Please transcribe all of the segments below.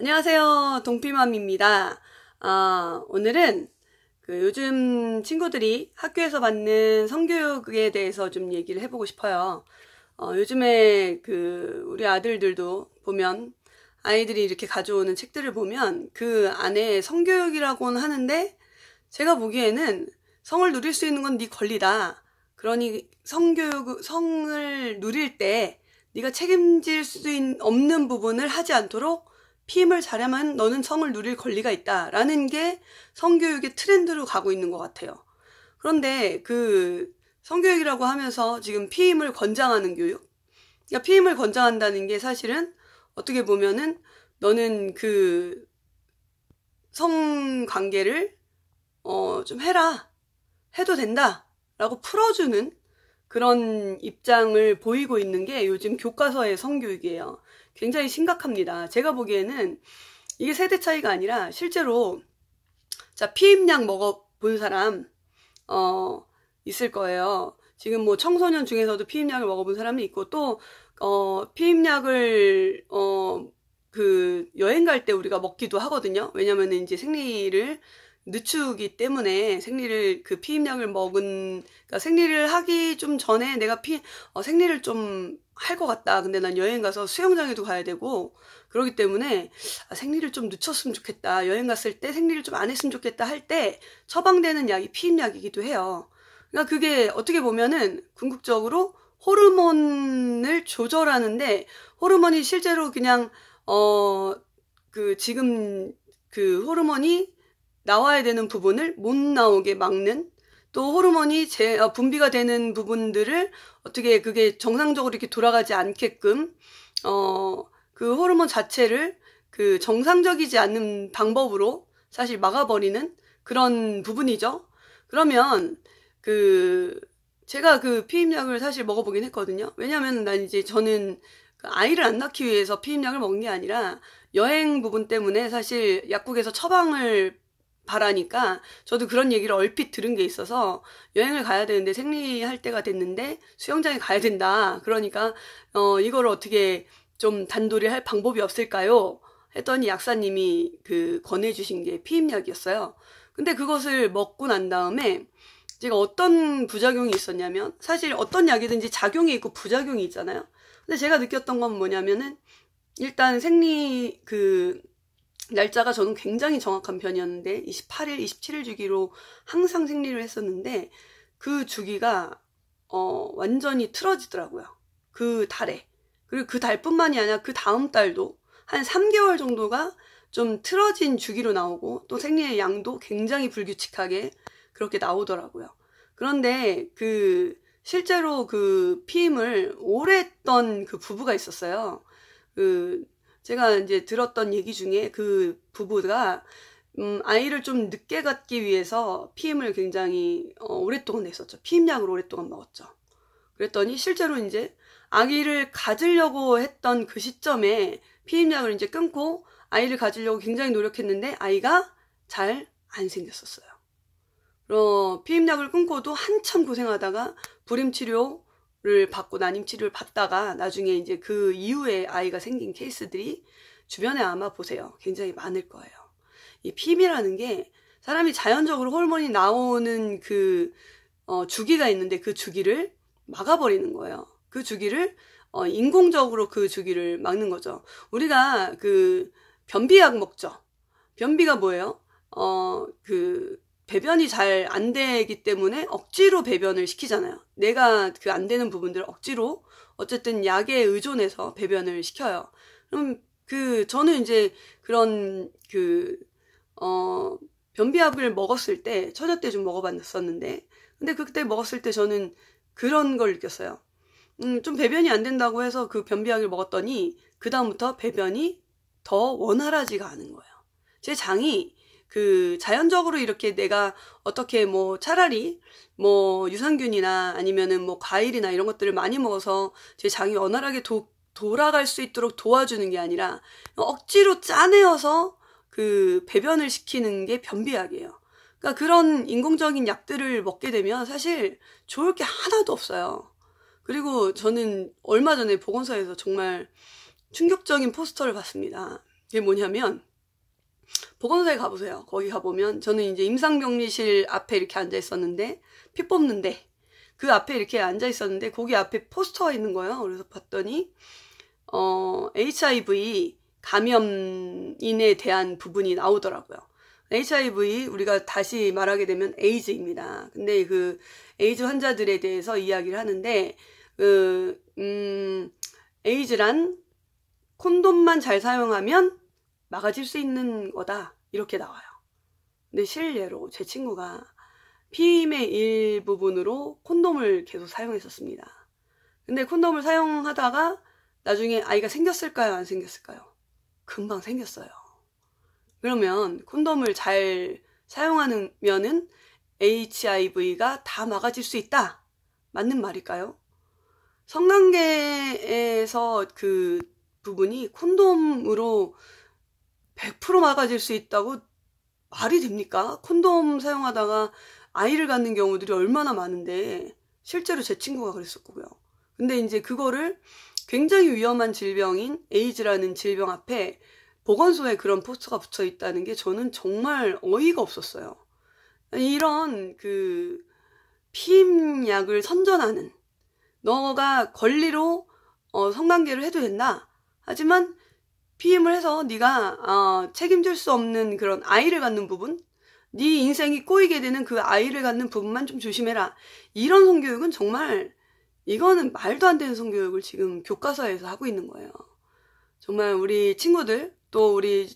안녕하세요. 동피맘입니다. 오늘은 요즘 친구들이 학교에서 받는 성교육에 대해서 좀 얘기를 해보고 싶어요. 요즘에 우리 아들들도 보면 아이들이 이렇게 가져오는 책들을 보면 그 안에 성교육이라고는 하는데 제가 보기에는 성을 누릴 수 있는 건 네 권리다. 그러니 성을 누릴 때 네가 책임질 수 없는 부분을 하지 않도록 피임을 잘하면 너는 성을 누릴 권리가 있다라는 게 성교육의 트렌드로 가고 있는 것 같아요. 그런데 성교육이라고 하면서 지금 피임을 권장하는 교육, 그러니까 피임을 권장한다는 게 사실은 어떻게 보면은 너는 성관계를 좀 해도 된다 라고 풀어주는 그런 입장을 보이고 있는 게 요즘 교과서의 성교육이에요. 굉장히 심각합니다. 제가 보기에는 이게 세대 차이가 아니라 실제로 피임약 먹어본 사람 있을 거예요. 지금 뭐 청소년 중에서도 피임약을 먹어본 사람이 있고 또 피임약을 여행 갈 때 우리가 먹기도 하거든요. 왜냐면 이제 생리를 늦추기 때문에 피임약을 그러니까 생리를 하기 좀 전에 내가 생리를 좀 할 것 같다. 근데 난 여행 가서 수영장에도 가야 되고 그러기 때문에 생리를 좀 늦췄으면 좋겠다. 여행 갔을 때 생리를 좀 안 했으면 좋겠다 할 때 처방되는 약이 피임약이기도 해요. 그러니까 그게 어떻게 보면은 궁극적으로 호르몬을 조절하는데 호르몬이 실제로 그냥 지금 호르몬이 나와야 되는 부분을 못 나오게 막는, 또 호르몬이 분비가 되는 부분들을 어떻게 그게 정상적으로 이렇게 돌아가지 않게끔 그 호르몬 자체를 정상적이지 않는 방법으로 사실 막아버리는 그런 부분이죠. 그러면 제가 피임약을 사실 먹어보긴 했거든요. 왜냐면 저는 아이를 안 낳기 위해서 피임약을 먹은 게 아니라 여행 부분 때문에 사실 약국에서 처방을 바라니까 저도 그런 얘기를 얼핏 들은 게 있어서 여행을 가야 되는데 생리할 때가 됐는데 수영장에 가야 된다. 그러니까 이거를 어떻게 좀 단돌이 할 방법이 없을까요? 했더니 약사님이 권해주신 게 피임약이었어요. 근데 그것을 먹고 난 다음에 제가 어떤 부작용이 있었냐면, 사실 어떤 약이든지 작용이 있고 부작용이 있잖아요. 근데 제가 느꼈던 건 뭐냐면은 일단 생리 날짜가 저는 굉장히 정확한 편이었는데 28일, 27일 주기로 항상 생리를 했었는데 그 주기가 완전히 틀어지더라고요. 그 달에. 그리고 그 달뿐만이 아니라 그 다음 달도 한 3개월 정도가 좀 틀어진 주기로 나오고 또 생리의 양도 굉장히 불규칙하게 그렇게 나오더라고요. 그런데 실제로 피임을 오래 했던 부부가 있었어요. 제가 이제 들었던 얘기 중에 그 부부가 아이를 좀 늦게 갖기 위해서 피임을 굉장히 오랫동안 했었죠. 피임약을 오랫동안 먹었죠. 그랬더니 실제로 이제 아기를 가지려고 했던 그 시점에 피임약을 이제 끊고 아이를 가지려고 굉장히 노력했는데 아이가 잘 안 생겼었어요. 피임약을 끊고도 한참 고생하다가 불임치료를 받고 난임치료를 받다가 나중에 이제 그 이후에 아이가 생긴 케이스들이 주변에 아마 보세요. 굉장히 많을 거예요. 이 피임이라는 게 사람이 자연적으로 호르몬이 나오는 주기가 있는데 그 주기를 막아버리는 거예요. 그 주기를 인공적으로 그 주기를 막는 거죠. 우리가 변비약 먹죠. 변비가 뭐예요? 배변이 잘 안 되기 때문에 억지로 배변을 시키잖아요. 내가 안 되는 부분들을 억지로 어쨌든 약에 의존해서 배변을 시켜요. 그럼 저는 이제 그런 변비약을 먹었을 때 처녀 때 좀 먹어봤었는데 근데 그때 먹었을 때 저는 그런 걸 느꼈어요. 좀 배변이 안 된다고 해서 그 변비약을 먹었더니 그 다음부터 배변이 더 원활하지가 않은 거예요. 제 장이 자연적으로 이렇게 내가 어떻게 차라리 유산균이나 아니면은 과일이나 이런 것들을 많이 먹어서 제 장이 원활하게 돌아갈 수 있도록 도와주는 게 아니라 억지로 짜내어서 배변을 시키는 게 변비약이에요. 그러니까 그런 인공적인 약들을 먹게 되면 사실 좋을 게 하나도 없어요. 그리고 저는 얼마 전에 보건소에서 정말 충격적인 포스터를 봤습니다. 이게 뭐냐면, 보건소에 가보세요. 거기 가보면, 저는 이제 임상병리실 앞에 이렇게 앉아 있었는데, 피 뽑는데, 그 앞에 이렇게 앉아 있었는데, 거기 앞에 포스터가 있는 거예요. 그래서 봤더니, HIV 감염인에 대한 부분이 나오더라고요. HIV, 우리가 다시 말하게 되면 에이즈입니다. 근데 그 에이즈 환자들에 대해서 이야기를 하는데, 에이즈란 콘돔만 잘 사용하면 막아질 수 있는 거다. 이렇게 나와요. 근데 실례로 제 친구가 피임의 일부분으로 콘돔을 계속 사용했었습니다. 근데 콘돔을 사용하다가 나중에 아이가 생겼을까요? 안 생겼을까요? 금방 생겼어요. 그러면 콘돔을 잘 사용하면은 HIV가 다 막아질 수 있다. 맞는 말일까요? 성관계에서 그 부분이 콘돔으로 100% 막아질 수 있다고 말이 됩니까? 콘돔 사용하다가 아이를 갖는 경우들이 얼마나 많은데, 실제로 제 친구가 그랬었고요. 근데 이제 그거를 굉장히 위험한 질병인 에이즈라는 질병 앞에 보건소에 그런 포스터가 붙여 있다는 게 저는 정말 어이가 없었어요. 이런 그 피임약을 선전하는, 너가 권리로 성관계를 해도 된다. 하지만 피임을 해서 네가 책임질 수 없는 그런 아이를 갖는 부분, 네 인생이 꼬이게 되는 그 아이를 갖는 부분만 좀 조심해라. 이런 성교육은 정말, 이거는 말도 안 되는 성교육을 지금 교과서에서 하고 있는 거예요. 정말 우리 친구들, 또 우리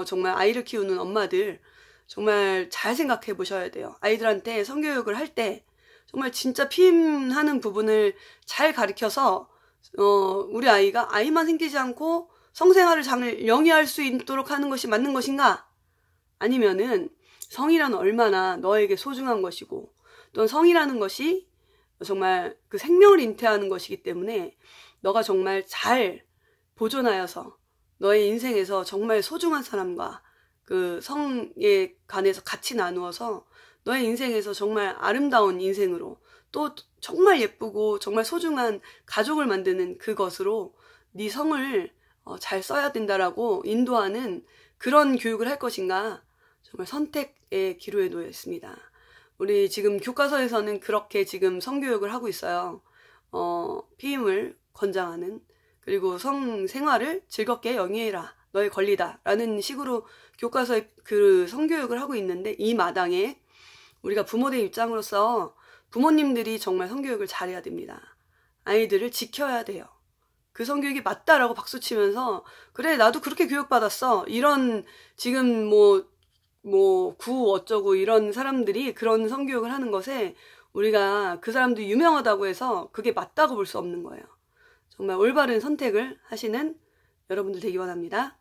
정말 아이를 키우는 엄마들 정말 잘 생각해 보셔야 돼요. 아이들한테 성교육을 할 때 정말 진짜 피임하는 부분을 잘 가르쳐서 우리 아이가 아이만 생기지 않고 성생활을 잘 영위할 수 있도록 하는 것이 맞는 것인가? 아니면은 성이란 얼마나 너에게 소중한 것이고, 또 성이라는 것이 정말 그 생명을 잉태하는 것이기 때문에 너가 정말 잘 보존하여서 너의 인생에서 정말 소중한 사람과 그 성에 관해서 같이 나누어서 너의 인생에서 정말 아름다운 인생으로, 또 정말 예쁘고 정말 소중한 가족을 만드는 그것으로 네 성을 잘 써야 된다라고 인도하는 그런 교육을 할 것인가, 정말 선택의 기로에 놓여 있습니다. 우리 지금 교과서에서는 그렇게 지금 성교육을 하고 있어요. 피임을 권장하는, 그리고 성생활을 즐겁게 영위해라. 너의 권리다. 라는 식으로 교과서에 그 성교육을 하고 있는데, 이 마당에 우리가 부모된 입장으로서 부모님들이 정말 성교육을 잘해야 됩니다. 아이들을 지켜야 돼요. 그 성교육이 맞다라고 박수치면서 그래 나도 그렇게 교육받았어. 이런 지금 구 어쩌고 이런 사람들이 그런 성교육을 하는 것에 우리가 그 사람들이 유명하다고 해서 그게 맞다고 볼 수 없는 거예요. 정말 올바른 선택을 하시는 여러분들 되기 원합니다.